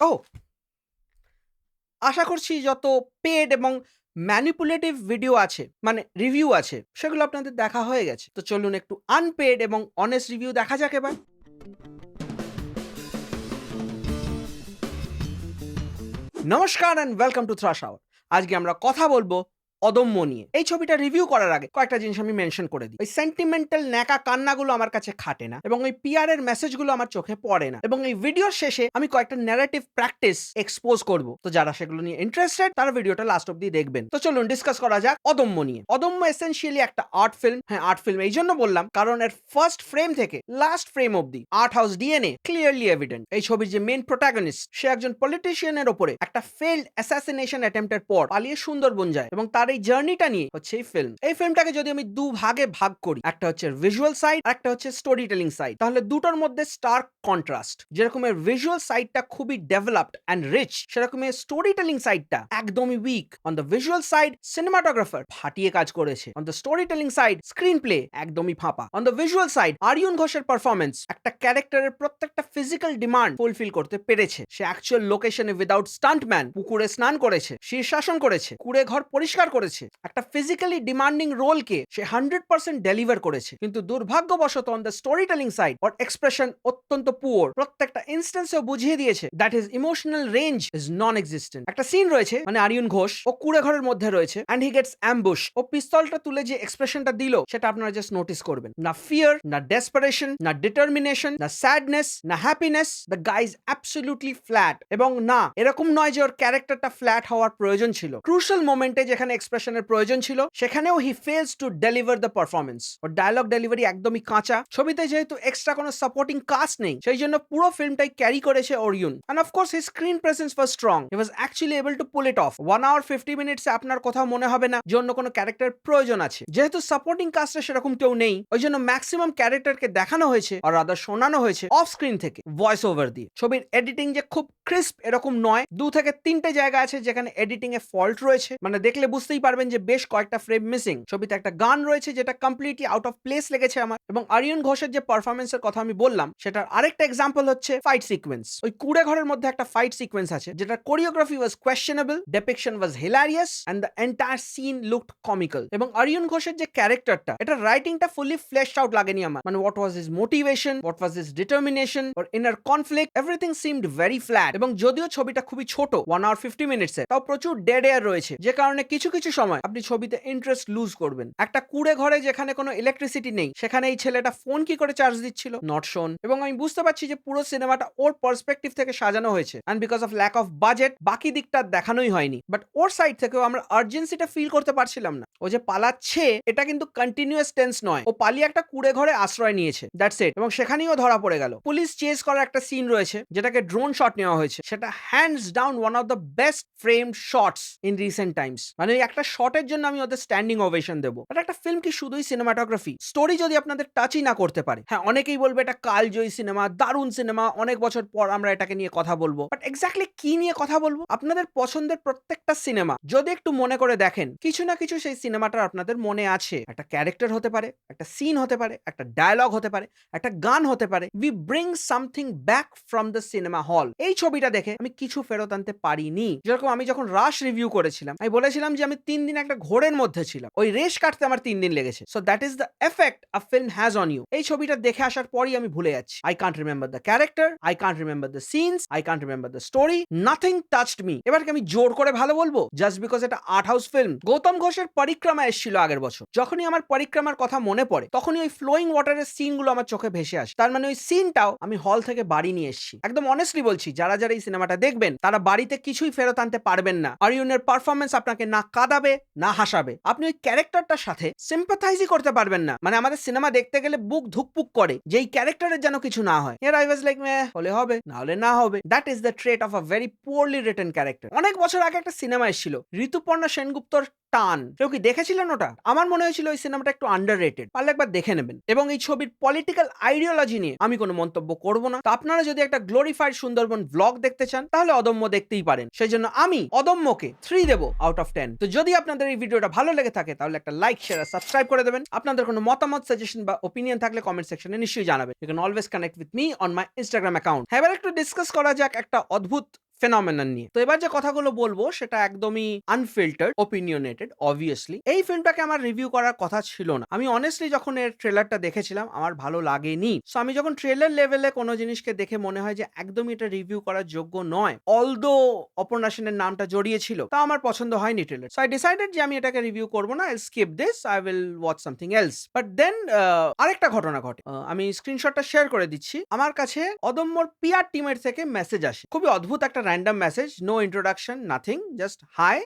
ও! আশা করছি যত পেইড এবং ম্যানিপুলেটিভ ভিডিও আছে, মানে রিভিউ আছে, সেগুলো আপনাদের দেখা হয়ে গেছে। তো চলুন একটু আনপেইড এবং অনেস্ট রিভিউ দেখা যাক এবার। নমস্কার and welcome to thrash hour. আজকে আমরা কথা বলবো অদম্য নিয়ে। এই ছবিটা রিভিউ করার আগে কয়েকটা জিনিস আমি মেনশন করে দিই। ওই সেন্টিমেন্টাল ন্যাকা কান্নাগুলো আমার কাছে খাটে না এবং ওই পিআর এর মেসেজগুলো আমার চোখে পড়ে না, এবং এই ভিডিওর শেষে আমি কয়েকটা ন্যারেটিভ প্র্যাকটিস এক্সপোজ করব। তো যারা সেগুলো নিয়ে ইন্টারেস্টেড তারা ভিডিওটা লাস্ট অব্দি দেখবেন। তো চলুন ডিসকাস করা যাক অদম্য নিয়ে। অদম্য এসেনশিয়ালি একটা আর্ট ফিল্ম। হ্যাঁ, আর্ট ফিল্ম এই জন্য বললাম কারণ এর ফার্স্ট ফ্রেম থেকে লাস্ট ফ্রেম অব্দি art house DNA clearly evident. এই ছবির যে মেন প্রোটাগনিস্ট, সে একজন পলিটিশিয়ানের ওপরে একটা ফেইল্ড অ্যাসাসিনেশন অ্যাটেম্পটের পর পালিয়ে সুন্দরবন যায়, এবং তার এই জার্নিটা নিয়ে হচ্ছে এই ফিল্ম। এই ফিল্মটাকে যদি আমি দু ভাগে ভাগ করি, একটা হচ্ছে ভিজুয়াল সাইড আর একটা হচ্ছে স্টোরি টেলিং সাইড, তাহলে দুটোর মধ্যে স্টার্ক কন্ট্রাস্ট। যেরকম এর ভিজুয়াল সাইডটা খুবই ডেভেলপড অ্যান্ড রিচ, সেরকম এর স্টোরি টেলিং সাইডটা একদমই weak. On the visual side cinematographer ফাটিয়ে কাজ করেছে, on the story telling side screenplay একদমই ফাঁপা। On the visual side Ariyan ঘোষের পারফরমেন্স একটা ক্যারেক্টারের প্রত্যেকটা ফিজিক্যাল ডিমান্ড ফুলফিল করতে পেরেছে। সে অ্যাকচুয়াল লোকেশনে উইদাউট স্টান্টম্যান পুকুরে স্নান করেছে, শীর্ষাসন করেছে, কুড়ে ঘর পরিষ্কার করেছে। একটা ফিজিক্যালি ডিমান্ডিং রোলকে সে 100% ডেলিভার করেছে। কিন্তু দুর্ভাগ্যবশত on the story telling side or expression অত্যন্ত পুয়ার। প্রত্যেকটা ইনস্ট্যান্সেও বুঝিয়ে দিয়েছে that his emotional range is non existent. একটা সিন রয়েছে, মানে আরিয়ন ঘোষ ও কুড়ে ঘরের মধ্যে রয়েছে অ্যান্ড হি গেটস অ্যাম্বুশ। ও পিস্তলটা তুলে যে এক্সপ্রেশনটা দিল সেটা আপনারা জাস্ট নোটিস করবেন। না ফিয়ার, না ডেসপারেশন, না ডিটারমিনেশন, না স্যাডনেস, না happiness. The guy is absolutely flat. এবং না, এরকম নয় যে ওর ক্যারেক্টারটা ফ্ল্যাট হওয়ার প্রয়োজন ছিল। ক্রুশাল মোমেন্টে যেখানে এক্সপ্রেশনের প্রয়োজন ছিল সেখানেও he fails to deliver the performance. ওর ডায়লগ ডেলিভারি একদমই কাঁচা। ছবিতে যেহেতু এক্সট্রা কোনো সাপোর্টিং কাস্ট নেই, সেই জন্য পুরো ফিল্মটাই ক্যারি করেছে Orion. End of course his screen presence was strong. He was actually able to pool it off. 1 hour 50 minutes এ আপনার কোথাও মনে হবে না যে অন্য কোনো ক্যারেক্টার প্রয়োজন আছে। যেহেতু সাপোর্টিং কাস্টে সেরকম কেউ নেই, ওই জন্য ম্যাক্সিমাম ক্যারেক্টারকে দেখানো হয়েছে আর আদার শোনানো হয়েছে অফ স্ক্রিন থেকে, ভয়েস ওভার দিয়ে। ছবির এডিটিং যে খুব ক্রিস্প এরকম নয়। 2 থেকে 3টে জায়গা আছে যেখানে এডিটিং এ ফল্ট রয়েছে, মানে দেখলে বুঝতেই পারবেন যে বেশ কয়েকটা ফ্রেম মিসিং। ছবিতে একটা গান রয়েছে যেটা কমপ্লিটলি আউট অফ প্লেস লেগেছে আমার। এবং আরিয়ন ঘোষের যে পারফরমেন্সের কথা আমি বললাম, সেটার আরেকটা এক্সাম্পল হচ্ছে ফাইট সিকোয়েন্স। ওই কুড়ে ঘরের মধ্যে একটা ফাইট সিকোয়েন্স আছে যেটা choreography was questionable, depiction was hilarious and the entire scene looked comical. এবং আরিয়ন ঘোষের যে ক্যারেক্টারটা, এটা রাইটিংটা ফুলি ফ্লেশড আউট লাগেনি আমার। মানে what was his motivation, what was his determination or inner conflict, everything seemed very flat. এবং যদিও ছবিটা খুবই ছোট, 1 hour 50 minutes এ, তাও প্রচুর ডেড এয়ার রয়েছে, যে কারণে কিছু কিছু সময় আপনি ছবিতে ইন্টারেস্ট লুজ করবেন। একটা কুড়ে ঘরে যেখানে কোনো ইলেকট্রিসিটি নেই, সেখানে এই ছেলেটা ফোন কি করে চার্জ দিচ্ছিল, নট শোন। এবং আমি বুঝতে পারছি যে পুরো সিনেমাটা ওর পার্সপেক্টিভ থেকে সাজানো হয়েছে, and because of lack of budget বাকি দিকটা দেখানোই হয়নি। বাট ওর সাইড থেকেও আমরা আর্জেন্সিটা ফিল করতে পারছিলাম না। ও যে পালাচ্ছে এটা কিন্তু কন্টিনিউয়াস টেন্স নয়। ও পালিয়ে একটা কুড়ে ঘরে আশ্রয় নিয়েছে, দ্যাটস ইট। এবং সেখানেও ধরা পড়ে গেল। পুলিশ চেজ করার একটা সিন রয়েছে যেটাকে ড্রোন শট নেওয়া হয়েছে, সেটা hands down one of the best framed shots in recent times. মানে ওই একটা শটের জন্য আমি ওদের স্ট্যান্ডিং ওভেশন দেবো। বাট একটা ফিল্ম কি শুধুই সিনেমাটোগ্রাফি, স্টোরি যদি আপনাদের টাচই না করতে পারে? হ্যাঁ, অনেকেই বলবে এটা কালজয়ী সিনেমা, দারুণ সিনেমা, অনেক বছর পর আমরা এটাকে নিয়ে কথা বলবো। বাট এক্স্যাক্টলি কি নিয়ে কথা বলবো? আপনাদের পছন্দের প্রত্যেকটা সিনেমা যদি একটু মনে করে দেখেন, কিছু না কিছু সেই সিনেমাটার আপনাদের মনে আছে। একটা ক্যারেক্টার হতে পারে, একটা সিন হতে পারে, একটা ডায়লগ হতে পারে, একটা গান হতে পারে। We bring something back from the cinema hall. এই ছবিটা দেখে আমি কিছু ফেরত আনতে পারিনি। যেরকম আমি যখন রাশ রিভিউ করেছিলাম, আমি বলেছিলাম যে আমি 3 দিন একটা ঘোরের মধ্যে ছিলাম, ওই রেশ কাটতে আমার 3 দিন লেগেছে। So that is the effect a film has on you. এই ছবিটা দেখে আসার পরই আমি ভুলে যাচ্ছি। I can't remember the character, I can't remember the scenes, I can't remember the story, nothing touched me. এবার কি আমি জোর করে ভালো বলবো জাস্ট বিকজ এটা আর্ট হাউস ফিল্ম? গৌতম ঘোষের পরিক্রমা এসেছিল আগের বছর, যখনই আমার পরিক্রমার কথা মনে পড়ে তখনই ওই ফ্লোয়িং ওয়াটারের সিনগুলো আমার চোখে ভেসে আসে। তার মানে ওই সিনটাও আমি হল থেকে বাড়ি নিয়ে এসেছি। একদম অনেস্টলি বলছি, যারা যারা এই সিনেমাটা দেখবেন তারা বাড়িতে কিছুই ফেরত আনতে পারবেন না। আরিয়নের পারফরমেন্স আপনাকে না কাঁদাবে না হাসাবে। আপনি ওই ক্যারেক্টারটার সাথে সিম্পাথাইজই করতে পারবেন না। মানে আমাদের সিনেমা দেখতে গেলে বুক ধুকপুক করে যে এই ক্যারেক্টারের যেন কিছু না হয়। হিয়ার আই ওয়াজ লাইক, হলে হবে, না হলে না হবে। That is the trait of a very poorly written character. অনেক বছর আগে একটা সিনেমা এসেছিল, ঋতুপর্ণা সেনগুপ্তর টান। কেউ কি দেখেছিলেন ওটা? আমার মনে হয়েছিল ওই সিনেমাটা একটু আন্ডাররেটেড, পারলে একবার দেখে নেবেন। এবং এই ছবির পলিটিক্যাল আইডিওলজি নিয়ে আমি কোনো মন্তব্য করব না। তো আপনারা যদি একটা গ্লোরিফাইড সুন্দরবন ব্লগ দেখতে চান তাহলে অদম্য দেখতেই পারেন। সেই জন্য আমি অদম্যকে 3 দেবো আউট অফ 10। তো যদি আপনাদের এই ভিডিওটা ভালো লেগে থাকে তাহলে একটা লাইক, শেয়ার আর সাবস্ক্রাইব করে দেবেন। আপনাদের কোনো মতামত, সাজেশন বা ওপিনিয়ন থাকলে কমেন্ট সেকশনে নিশ্চয়ই জানাবেন। You can always connect with me on my Instagram account. এবার একটু ডিসকাস করা যাক একটা অদ্ভুত ফেনোমেনন নিয়ে। তো এবার যে কথাগুলো বলবো সেটা একদমই আনফিল্টার্ড, ওপিনিয়নেটেড অবভিয়াসলি। এই ফিল্মটাকে আমার রিভিউ করার কথা ছিল না। আমি অনেস্টলি যখন এর ট্রেলারটা দেখেছিলাম আমার ভালো লাগেনি। সো আমি যখন ট্রেলার লেভেলে কোনো জিনিসকে দেখে মনে হয় যে একদমই এটা রিভিউ করার যোগ্য নয়, অলদো অপর্ণা সেনের নামটা জড়িয়েছিল, তা আমার পছন্দ হয়নি ট্রেলার। সো আই ডিসাইডেড যে আমি এটাকে রিভিউ করব না, I'll skip this, I will watch something else. But then আরেকটা ঘটনা ঘটে। আমি স্ক্রিনশটটা শেয়ার করে দিচ্ছি। আমার কাছে অদম্যর পিআর টিমের থেকে মেসেজ আসে, খুবই অদ্ভুত একটা random message, no introduction, nothing, just hi,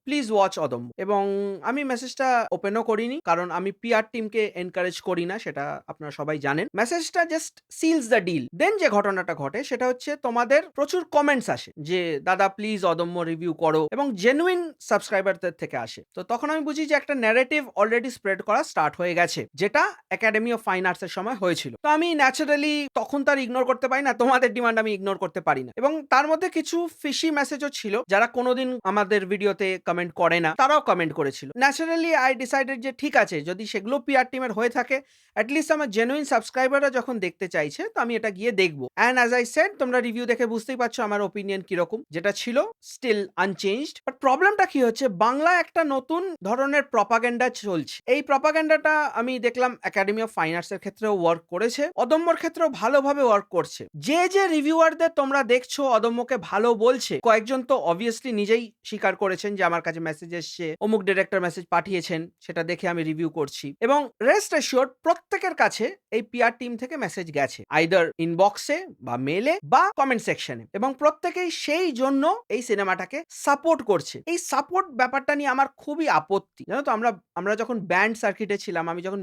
please watch Adamya. এবং আমি মেসেজটা ওপেনও করিনি, কারণ আমি পিআর টিমকে এনকারেজ করি না, সেটা আপনারা সবাই জানেন। মেসেজটা জাস্ট সিলস দ্য ডিল। দেন যে ঘটনাটা ঘটে সেটা হচ্ছে তোমাদের প্রচুর কমেন্টস আসে যে দাদা প্লিজ অদম্য রিভিউ করো, এবং জেনুইন সাবস্ক্রাইবারদের থেকে আসে। তো তখন আমি বুঝি যে একটা ন্যারেটিভ অলরেডি স্প্রেড করা স্টার্ট হয়ে গেছে, যেটা একাডেমি অফ ফাইন আর্টস এর সময় হয়েছিল। তো আমি ন্যাচারালি তখন তার ইগনোর করতে পারি না, তোমাদের ডিমান্ড আমি ইগনোর করতে পারি না। এবং তার মধ্যে কিছু ফিশি মেসেজও ছিল, যারা কোনোদিন আমাদের ভিডিওতে কমেন্ট করে না তারাও কমেন্ট করেছিল। ন্যাচারালি আই ডিসাইডেড যে ঠিক আছে, যদি সেগুলো পিআর টিমের হয়ে থাকে, অ্যাটলিস্ট আমার জেনুইন সাবস্ক্রাইবাররা যখন দেখতে চাইছে, তো আমি এটা গিয়ে দেখবো। অ্যান্ড অ্যাজ আই সেড, তোমরা রিভিউ দেখে বুঝতেই পারছো আমার ওপিনিয়ন কিরকম, যেটা ছিল স্টিল আনচেঞ্জড। বাট প্রবলেমটা কি হচ্ছে, বাংলা একটা নতুন ধরনের প্রপাগান্ডা চলছে। এই প্রপাগান্ডাটা আমি দেখলাম একাডেমি অফ ফাইন আর্টস এর ক্ষেত্রেও ওয়ার্ক করেছে, অদম্যর ক্ষেত্রেও ভালোভাবে ওয়ার্ক করছে। যে রিভিউয়ারদের তোমরা দেখছো অদম্যকে ভালো বলছে, কয়েকজন তো অবভিয়াসলি নিজেই স্বীকার করেছেন যে আমার কাছে মেসেজ এসছে, অমুক ডিরেক্টর মেসেজ পাঠিয়েছেন, সেটা দেখে আমি রিভিউ করছি। এবং রেস্ট অ্যাসিওর্ড প্রত্যেকের কাছে এই পিআর টিম থেকে মেসেজ গেছে, আইদার ইনবক্সে বা মেলে বা কমেন্ট সেকশনে, এবং প্রত্যেকেই সেই জন্য এই সিনেমাটাকে সাপোর্ট করছে। এই সাপোর্ট ব্যাপারটা নিয়ে আমার খুবই আপত্তি। জানো তো, আমরা যখন ব্যান্ড সার্কিটে ছিলাম, আমি যখন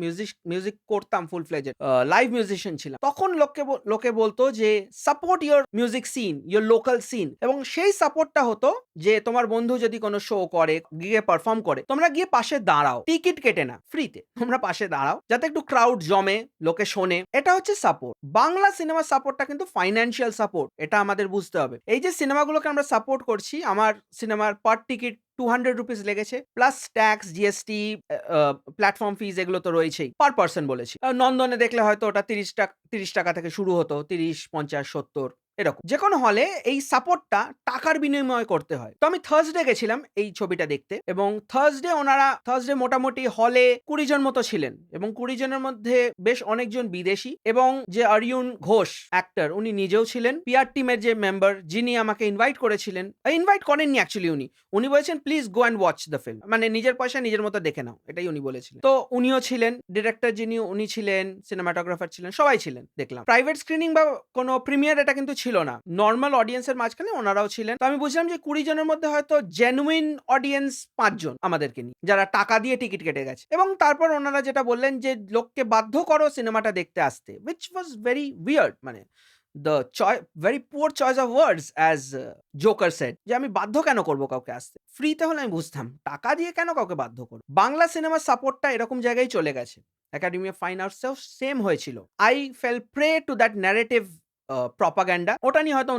মিউজিক করতাম, ফুল ফ্লেজেড লাইভ মিউজিশিয়ান ছিলাম, তখন লোকে বলতো যে support your music scene, your local scene. এবং সেই সাপোর্টটা হতো যে তোমার বন্ধু যদি কোনো শো করে, গিয়ে পারফর্ম করে, তোমরা গিয়ে পাশে দাঁড়াও, টিকিট কেটে না, ফ্রিতে তোমরা পাশে দাঁড়াও, যাতে একটু ক্রাউড জমে, লোকে শোনে। এটা হচ্ছে সাপোর্ট। বাংলা সিনেমার সাপোর্টটা কিন্তু ফাইন্যান্সিয়াল সাপোর্ট, এটা আমাদের বুঝতে হবে। এই যে সিনেমাগুলোকে আমরা সাপোর্ট করছি, আমার সিনেমার পার টিকিট 200 রুপিস লেগেছে, প্লাস ট্যাক্স, জিএসটি, প্ল্যাটফর্ম ফিজ, এগুলো তো রয়েছেই, পার পার্সন বলেছি। নন্দনে দেখলে হয়তো ওটা 30 টাকা থেকে শুরু হতো, 30, 50, 70 এরকম। যে কোনো হলে এই সাপোর্টটা টাকার বিনিময়ে করতে হয়। তো আমি থার্সডে গেছিলাম এই ছবিটা দেখতে, এবং থার্সডে মোটামুটি হলে 20 জন মতো ছিলেন, এবং 20 জনের মধ্যে বেশ অনেকজন বিদেশি, এবং যে অরিয়ন ঘোষ অ্যাক্টর, উনি নিজেও ছিলেন। পিআর টিমের যে মেম্বার, যিনি আমাকে ইনভাইট করেছিলেন, ইনভাইট করেননি অ্যাকচুয়ালি, উনি বলেছেন please go and watch the film, মানে নিজের পয়সা নিজের মতো দেখে নাও, এটাই উনি বলেছিলেন। তো উনিও ছিলেন, ডিরেক্টর যিনি উনি ছিলেন, সিনেমাটোগ্রাফার ছিলেন, সবাই ছিলেন দেখলাম। প্রাইভেট স্ক্রিনিং বা কোনো প্রিমিয়ার এটা কিন্তু ছিল না, নর্মাল অডিয়েন্সের মাঝখানে ওনারাও ছিলেন। তো আমি বুঝলাম যে 20 জনের মধ্যে হয়তো জেনুইন অডিয়েন্স 5 জন আমাদেরকে নিয়ে, যারা টাকা দিয়ে টিকিট কেটে গেছে। এবং তারপর ওনারা যেটা বললেন যে লোককে বাধ্য করো সিনেমাটা দেখতে আসতে, which was very weird, মানে the very poor choice of words, as Joker said, যে আমি বাধ্য কেন করবো কাউকে আসতে, ফ্রিতে হলে আমি বুঝতাম, টাকা দিয়ে কেন কাউকে বাধ্য করবো। বাংলা সিনেমার সাপোর্টটা এরকম জায়গায় চলে গেছে, একাডেমি অফ ফাইন আর্টসেও সেম হয়েছিল। I fell prey to that narrative propaganda. ওটা নিয়ে হয়তো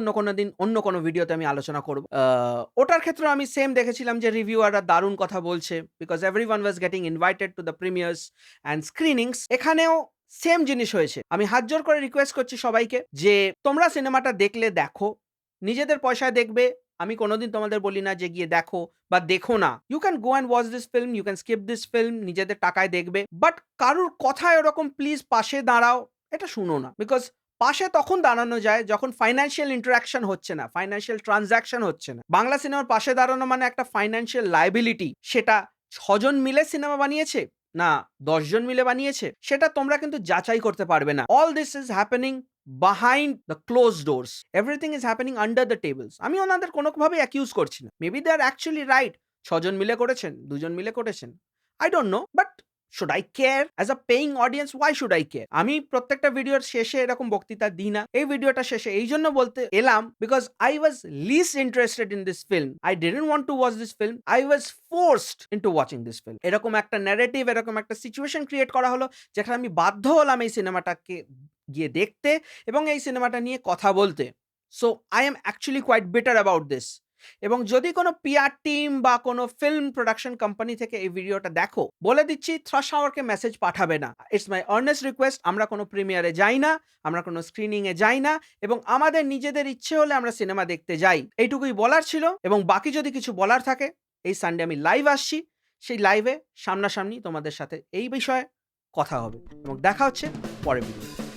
অন্য কোনো ভিডিওতে আমি আলোচনা করব। ওটার ক্ষেত্রে আমি সেম দেখেছিলাম যে রিভিউয়াররা দারুণ কথা বলছে, because everyone was getting invited to the premieres and screenings. এখানেও সেম জিনিস হয়েছে। আমি হাত জোর করে রিকোয়েস্ট করছি সবাইকে যে তোমরা সিনেমাটা দেখলে দেখো, নিজেদের পয়সায় দেখবে। আমি কোনোদিন তোমাদের বলি না যে গিয়ে দেখো বা দেখো না। You can go and watch this film, you can skip this film, নিজেদের টাকায় দেখবে। বাট কারুর কথায় ওরকম প্লিজ পাশে দাঁড়াও এটা শুনো না, বিকজ পাশে তখন দাঁড়ানো যায় যখন ফাইন্যান্সিয়াল ইন্টারাকশন হচ্ছে না, ফাইন্যান্সিয়াল ট্রানজাকশন হচ্ছে না। বাংলা সিনেমার পাশে দাঁড়ানো মানে একটা ফাইন্যান্সিয়াল লায়াবিলিটি। সেটা 6 জন মিলে সিনেমা বানিয়েছে না 10 জন মিলে বানিয়েছে, সেটা তোমরা কিন্তু যাচাই করতে পারবে না। All this is happening behind the closed doors. Everything is happening under the tables. আমি ওনাদের কোনোভাবে অ্যাকিউজ করছি না। Maybe they are actually right, 6 জন মিলে করেছেন, 2 জন মিলে করেছেন, I don't know. But should I care? As a paying audience, why should I care? আমি প্রত্যেকটা ভিডিওর শেষে এরকম বক্তৃতা দিই না। এই ভিডিওটা শেষে এই জন্য বলতে এলাম, because I was least interested in this film. I didn't want to watch this film. I was forced into watching this film. এরকম একটা ন্যারেটিভ, এরকম একটা সিচুয়েশন ক্রিয়েট করা হলো, যেখানে আমি বাধ্য হলাম এই সিনেমাটাকে গিয়ে দেখতে এবং এই সিনেমাটা নিয়ে কথা বলতে। So I am actually quite bitter about this. এবং যদি কোনো পিআর টিম বা কোনো ফিল্ম প্রোডাকশন কোম্পানি থেকে এই ভিডিওটা দেখো, বলে দিচ্ছি থ্রাশ আওয়ারকে মেসেজ পাঠাবে না। It's my Ernst request. আমরা কোনো প্রিমিয়ারে যাই না, আমরা কোনো স্ক্রিনিংয়ে যাই না, এবং আমাদের নিজেদের ইচ্ছে হলে আমরা সিনেমা দেখতে যাই। এইটুকুই বলার ছিল, এবং বাকি যদি কিছু বলার থাকে, এই সানডে আমি লাইভ আসছি। সেই লাইভে সামনাসামনি তোমাদের সাথে এই বিষয়ে কথা হবে, এবং দেখা হচ্ছে পরের ভিডিও।